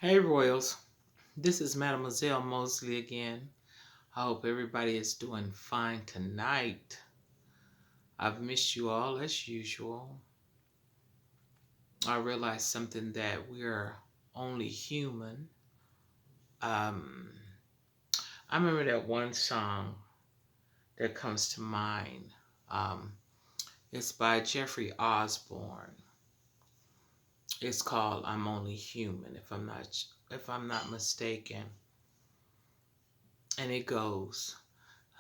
Hey Royals, this is Mademoiselle Mosley again. I hope everybody is doing fine tonight. I've missed you all as usual. I realized something that we're only human. Um, I remember that one song that comes to mind. Um, it's by Jeffrey Osborne. It's called "I'm Only Human," if I'm not mistaken, and it goes.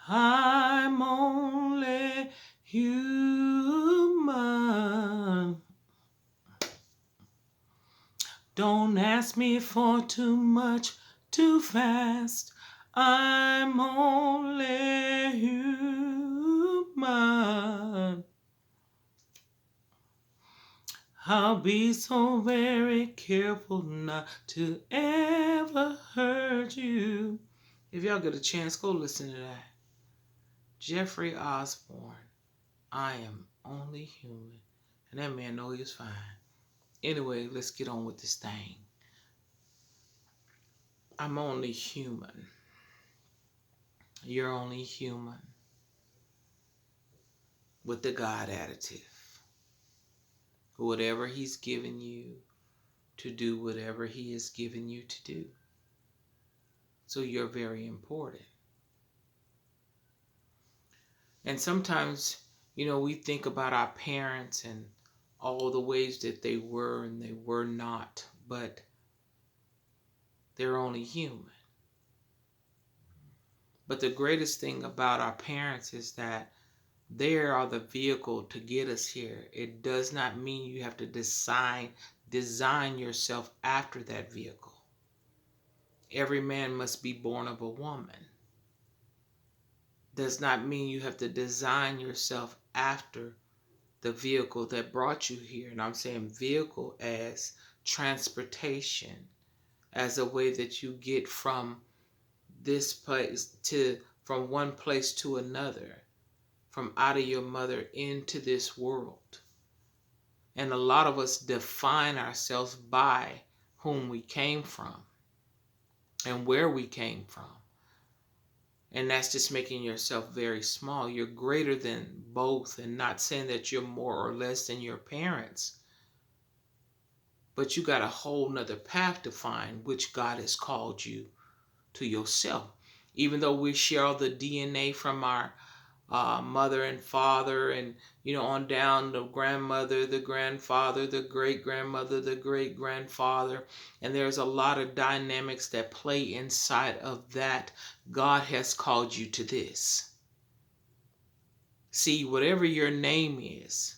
I'm only human. Don't ask me for too much too fast. I'm only human. I'll be so very careful not to ever hurt you. If y'all get a chance, go listen to that. Jeffrey Osborne. I am only human. And that man know he was fine. Anyway, let's get on with this thing. I'm only human. You're only human with the God attitude. Whatever he's given you to do, whatever he has given you to do. So you're very important. And sometimes, we think about our parents and all the ways that they were and they were not, but they're only human. But the greatest thing about our parents is that they are the vehicle to get us here. It does not mean you have to design yourself after that vehicle. Every man must be born of a woman. Does not mean you have to design yourself after the vehicle that brought you here. And I'm saying vehicle as transportation, as a way that you get from this place from one place to another, from out of your mother into this world. And a lot of us define ourselves by whom we came from and where we came from. And that's just making yourself very small. You're greater than both, and not saying that you're more or less than your parents. But you got a whole nother path to find, which God has called you to yourself. Even though we share all the DNA from our mother and father, and on down the grandmother, the grandfather, the great grandmother, the great grandfather, and there's a lot of dynamics that play inside of that. God has called you to this. See, whatever your name is,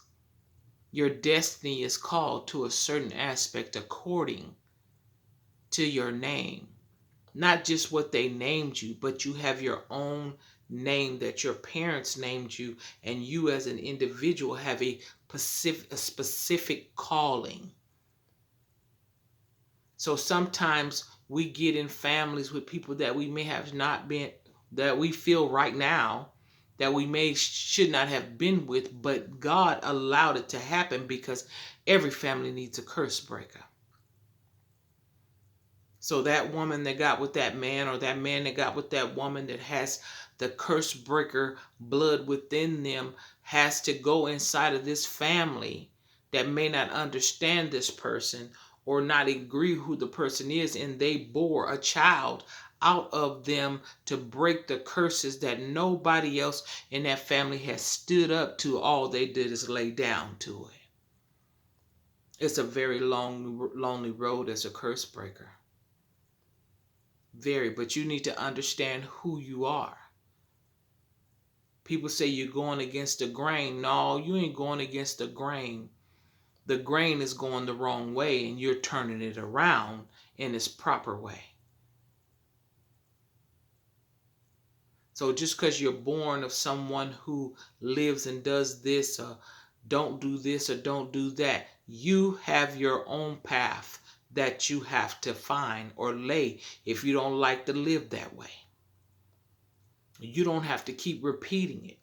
your destiny is called to a certain aspect according to your name. Not just what they named you, but you have your own name that your parents named you, and you as an individual have a specific calling. So sometimes we get in families with people that we may have not been, that we feel right now that we should not have been with, but God allowed it to happen because every family needs a curse breaker. So that woman that got with that man, or that man that got with that woman that has the curse breaker blood within them, has to go inside of this family that may not understand this person or not agree who the person is, and they bore a child out of them to break the curses that nobody else in that family has stood up to. All they did is lay down to it. It's a very long, lonely road as a curse breaker. Very, but you need to understand who you are. People say you're going against the grain. No, you ain't going against the grain. The grain is going the wrong way, and you're turning it around in its proper way. So just because you're born of someone who lives and does this, or don't do this, or don't do that, you have your own path that you have to find or lay if you don't like to live that way. You don't have to keep repeating it.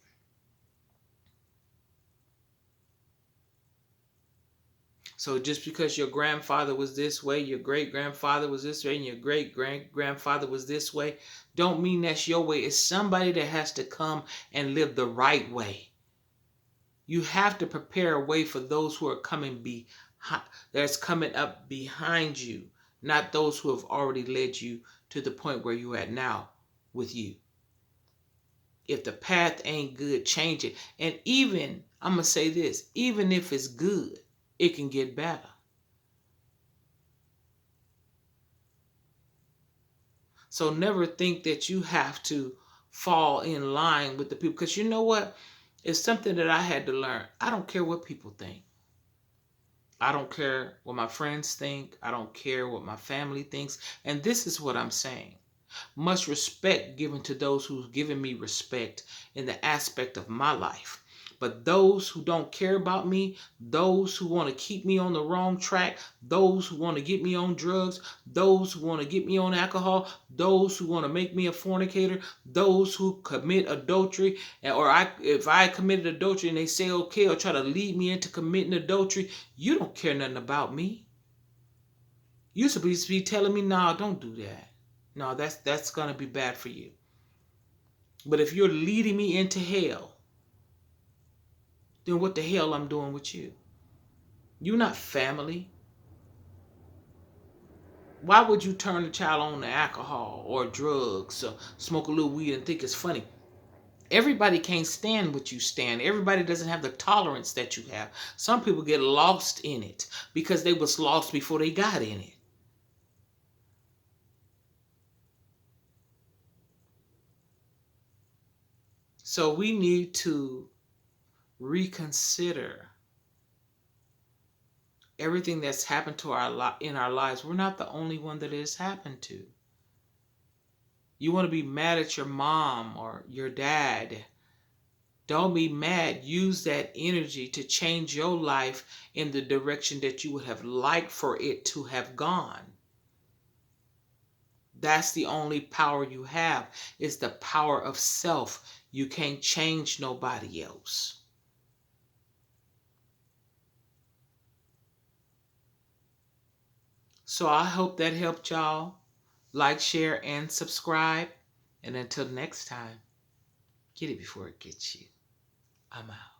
So just because your grandfather was this way, your great grandfather was this way, and your great grandfather was this way, don't mean that's your way. It's somebody that has to come and live the right way. You have to prepare a way for those who are that's coming up behind you, not those who have already led you to the point where you're at now with you. If the path ain't good, change it. And even, I'm going to say this, even if it's good, it can get better. So never think that you have to fall in line with the people. Because you know what? It's something that I had to learn. I don't care what people think. I don't care what my friends think. I don't care what my family thinks. And this is what I'm saying. Much respect given to those who've given me respect in the aspect of my life. But those who don't care about me, those who want to keep me on the wrong track, those who want to get me on drugs, those who want to get me on alcohol, those who want to make me a fornicator, those who commit adultery, if I committed adultery and they say okay or try to lead me into committing adultery, you don't care nothing about me. You're supposed to be telling me, nah, don't do that. No, that's going to be bad for you. But if you're leading me into hell, then what the hell I'm doing with you? You're not family. Why would you turn a child on to alcohol or drugs or smoke a little weed and think it's funny? Everybody can't stand what you stand. Everybody doesn't have the tolerance that you have. Some people get lost in it because they was lost before they got in it. So we need to reconsider everything that's happened to in our lives. We're not the only one that it has happened to. You want to be mad at your mom or your dad. Don't be mad. Use that energy to change your life in the direction that you would have liked for it to have gone. That's the only power you have. It's the power of self. You can't change nobody else. So I hope that helped y'all. Like, share, and subscribe. And until next time, get it before it gets you. I'm out.